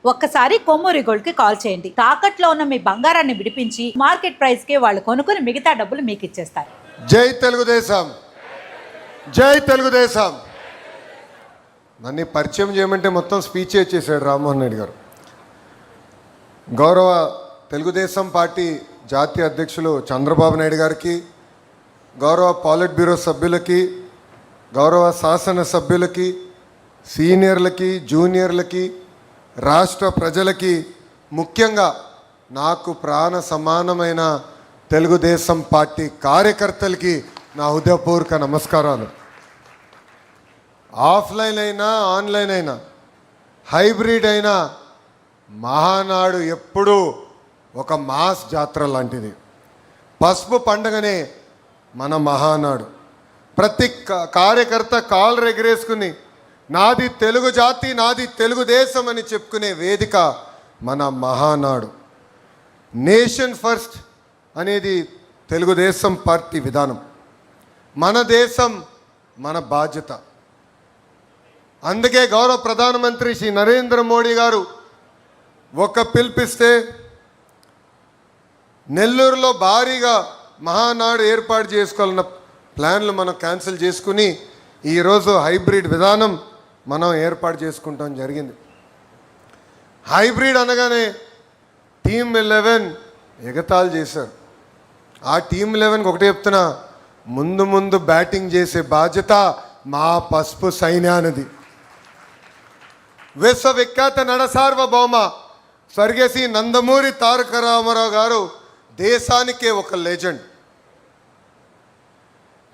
ఒక్కసారి కొమ్మూరి గోల్డ్ కి కాల్ చేయండి. తాకట్లో ఉన్న మీ బంగారాన్ని విడిపించి మార్కెట్ ప్రైస్ కి వాళ్ళు కొనుక్కుని మిగతా డబ్బులు మీకు ఇచ్చేస్తారు. జై తెలుగుదేశం, జై తెలుగుదేశం. నన్ను పరిచయం చేయమంటే మొత్తం స్పీచ్ చేశాడు రామ్మోహన్ రెడ్డి గారు. గౌరవ తెలుగుదేశం పార్టీ జాతీయ అధ్యక్షులు చంద్రబాబు నాయుడు గారికి, గౌరవ పాలిట్ బ్యూరో సభ్యులకి, గౌరవ శాసన సభ్యులకి, సీనియర్లకి, జూనియర్లకి, రాష్ట్ర ప్రజలకి, ముఖ్యంగా నాకు ప్రాణ సమానమైన తెలుగుదేశం పార్టీ కార్యకర్తలకి నా హృదయపూర్వక నమస్కారాలు. ఆఫ్లైన్ అయినా ఆన్లైన్ అయినా హైబ్రిడ్ అయినా మహానాడు ఎప్పుడూ ఒక మాస్ జాతర లాంటిది. పసుపు పండుగనే మన మహానాడు. ప్రతి కార్యకర్త కాళ్ళు ఎగరేసుకుని నాది తెలుగు జాతి, నాది తెలుగుదేశం అని చెప్పుకునే వేదిక మన మహానాడు. నేషన్ ఫస్ట్ అనేది తెలుగుదేశం పార్టీ విధానం. మన దేశం మన బాధ్యత. అందుకే గౌరవ ప్రధానమంత్రి శ్రీ నరేంద్ర మోడీ గారు ఒక పిలిపిస్తే నెల్లూరులో భారీగా మహానాడు ఏర్పాటు చేసుకోవాలన్న ప్లాన్లు మనం క్యాన్సిల్ చేసుకుని ఈరోజు హైబ్రిడ్ విధానం మనం ఏర్పాటు చేసుకుంటాం జరిగింది. హైబ్రిడ్ అనగానే టీమ్ 11 ఎగతాళి చేశారు. ఆ టీమ్ 11కి ఒకటే చెప్తున్నా, ముందు బ్యాటింగ్ చేసే బాధ్యత మా పసుపు సైన్యానిది. విశ్వవిఖ్యాత నడసార్వభౌమ స్వర్గశ్రీ నందమూరి తారక రామారావు గారు దేశానికే ఒక లెజెండ్.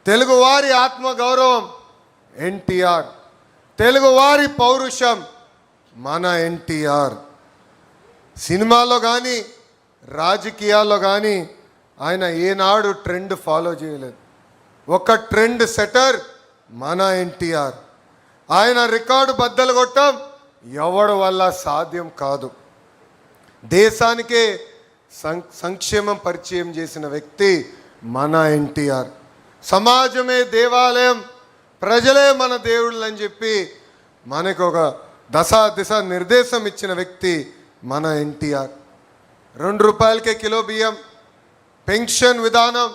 తెలుగువారి ఆత్మగౌరవం ఎన్టీఆర్, తెలుగువారి పౌరుషం మన ఎన్టీఆర్. సినిమాలో కానీ రాజకీయాల్లో కానీ ఆయన ఏనాడు ట్రెండ్ ఫాలో చేయలేదు. ఒక ట్రెండ్ సెటర్ మన ఎన్టీఆర్. ఆయన రికార్డు బద్దలు కొట్టడం ఎవడి వల్ల సాధ్యం కాదు. దేశానికే సంక్షేమం పరిచయం చేసిన వ్యక్తి మన ఎన్టీఆర్. సమాజమే దేవాలయం, ప్రజలే మన దేవుళ్ళు అని చెప్పి మనకు ఒక దిశ నిర్దేశం ఇచ్చిన వ్యక్తి మన ఎన్టీఆర్. 2 రూపాయలకే కిలో బియ్యం, పెన్షన్ విధానం,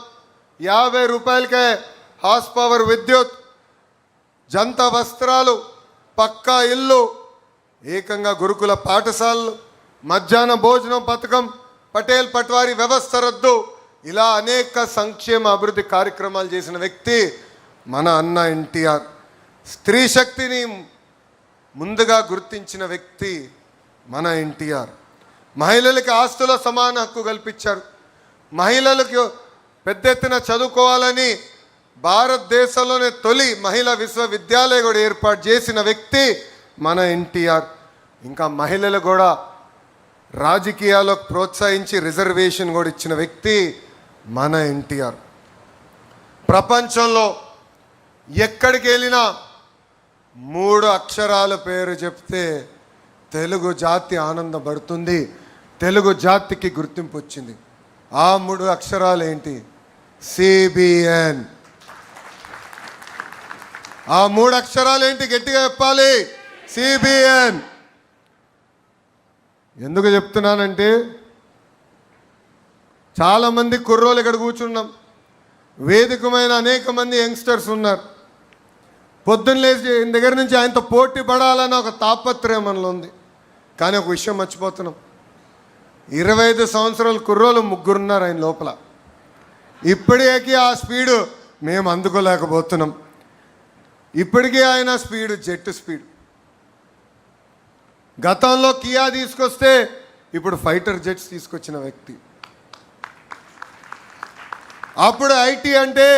50 రూపాయలకే హార్స్ పవర్ విద్యుత్, జంత వస్త్రాలు, పక్కా ఇల్లు, ఏకంగా గురుకుల పాఠశాలలు, మధ్యాహ్న భోజనం పథకం, పటేల్ పట్వారీ వ్యవస్థ రద్దు, ఇలా అనేక సంక్షేమ అభివృద్ధి కార్యక్రమాలు చేసిన వ్యక్తి మన అన్న ఎన్టీఆర్. స్త్రీ శక్తిని ముందుగా గుర్తించిన వ్యక్తి మన ఎన్టీఆర్. మహిళలకి ఆస్తుల సమాన హక్కు కల్పించారు. మహిళలకు పెద్ద ఎత్తున చదువుకోవాలని భారతదేశంలోనే తొలి మహిళా విశ్వవిద్యాలయం కూడా ఏర్పాటు చేసిన వ్యక్తి మన ఎన్టీఆర్. ఇంకా మహిళలు కూడా రాజకీయాలకు ప్రోత్సహించి రిజర్వేషన్ కూడా ఇచ్చిన వ్యక్తి మన ఎన్టీఆర్. ప్రపంచంలో ఎక్కడికి వెళ్ళినా 3 అక్షరాల పేరు చెప్తే తెలుగు జాతి ఆనందపడుతుంది, తెలుగు జాతికి గుర్తింపు వచ్చింది. ఆ 3 అక్షరాలు ఏంటి? సిబిఎన్. ఆ 3 అక్షరాలు ఏంటి? గట్టిగా చెప్పాలి, సిబిఎన్. ఎందుకు చెప్తున్నానంటే చాలామంది కుర్రోలు ఇక్కడ కూర్చున్నాం, వేదికమైన అనేక మంది యంగ్స్టర్స్ ఉన్నారు. పొద్దున్న లేచి దగ్గర నుంచి ఆయనతో పోటీ పడాలని ఒక తాపత్రయం మనలో ఉంది. కానీ ఒక విషయం మర్చిపోతున్నాం, 25 సంవత్సరాల కుర్రోలు 3 ఉన్నారు ఆయన లోపల. ఇప్పటికీ ఆ స్పీడు మేము అందుకోలేకపోతున్నాం. ఇప్పటికీ ఆయన స్పీడు జెట్ స్పీడ్. గతంలో కియా తీసుకొస్తే ఇప్పుడు ఫైటర్ జెట్స్ తీసుకొచ్చిన వ్యక్తి. అప్పుడు ఐటీ అంటే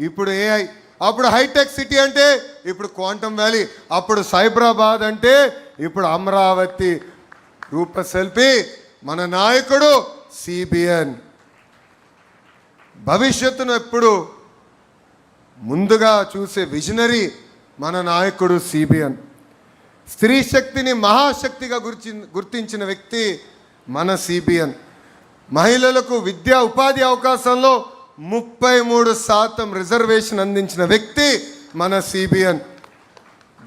ఇప్పుడు ఏఐ, అప్పుడు హైటెక్ సిటీ అంటే ఇప్పుడు క్వాంటమ్ వ్యాలీ, అప్పుడు సైబరాబాద్ అంటే ఇప్పుడు అమరావతి రూపశిల్పి మన నాయకుడు సిబిఎన్. భవిష్యత్తును ఎప్పుడు ముందుగా చూసే విజనరీ మన నాయకుడు సిబిఎన్. స్త్రీ శక్తిని మహాశక్తిగా గుర్తించిన వ్యక్తి మన సిబిఎన్. మహిళలకు విద్యా ఉపాధి అవకాశంలో 33% రిజర్వేషన్ అందించిన వ్యక్తి మన సిబిఎన్.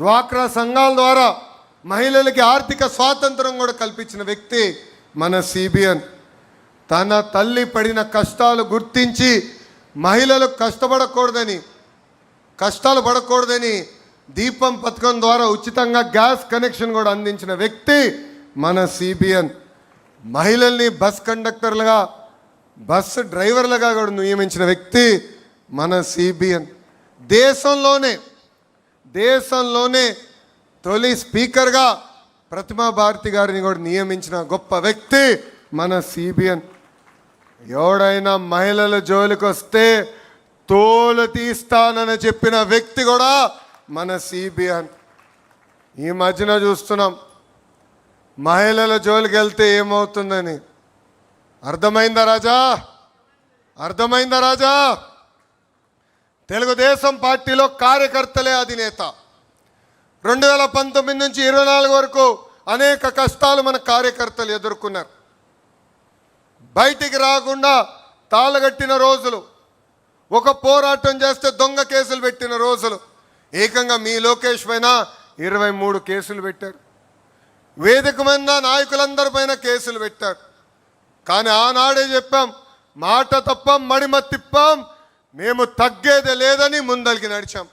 డ్వాక్రా సంఘాల ద్వారా మహిళలకి ఆర్థిక స్వాతంత్రం కూడా కల్పించిన వ్యక్తి మన సిబిఎన్. తన తల్లి పడిన కష్టాలు గుర్తించి మహిళలు కష్టాలు పడకూడదని దీపం పథకం ద్వారా ఉచితంగా గ్యాస్ కనెక్షన్ కూడా అందించిన వ్యక్తి మన సిబిఎన్. మహిళల్ని బస్ కండక్టర్లుగా బస్సు డ్రైవర్లుగా కూడా నియమించిన వ్యక్తి మన సిబిఎన్. దేశంలోనే తొలి స్పీకర్గా ప్రతిమా భారతి గారిని కూడా నియమించిన గొప్ప వ్యక్తి మన సిబిఎన్. ఎవడైనా మహిళల జోలికి వస్తే తోలు తీస్తానని చెప్పిన వ్యక్తి కూడా మన సిబిఎన్. ఈ మధ్యన చూస్తున్నాం మహిళల జోలికి వెళ్తే ఏమవుతుందని. అర్థమైందా రాజా? తెలుగుదేశం పార్టీలో కార్యకర్తలే అధినేత. 2019 నుంచి 24 వరకు అనేక కష్టాలు మన కార్యకర్తలు ఎదుర్కొన్నారు. బయటికి రాకుండా తాళగట్టిన రోజులు, ఒక పోరాటం చేస్తే దొంగ కేసులు పెట్టిన రోజులు. ఏకంగా మీ లోకేష్ పైన 23 కేసులు పెట్టారు. వేదిక మీద నాయకులందరి పైన కేసులు పెట్టారు. కానీ ఆనాడే చెప్పాం, మాట తప్పం మడిమ తిప్పాం, మేము తగ్గేదే లేదని ముందరికి నడిచాం.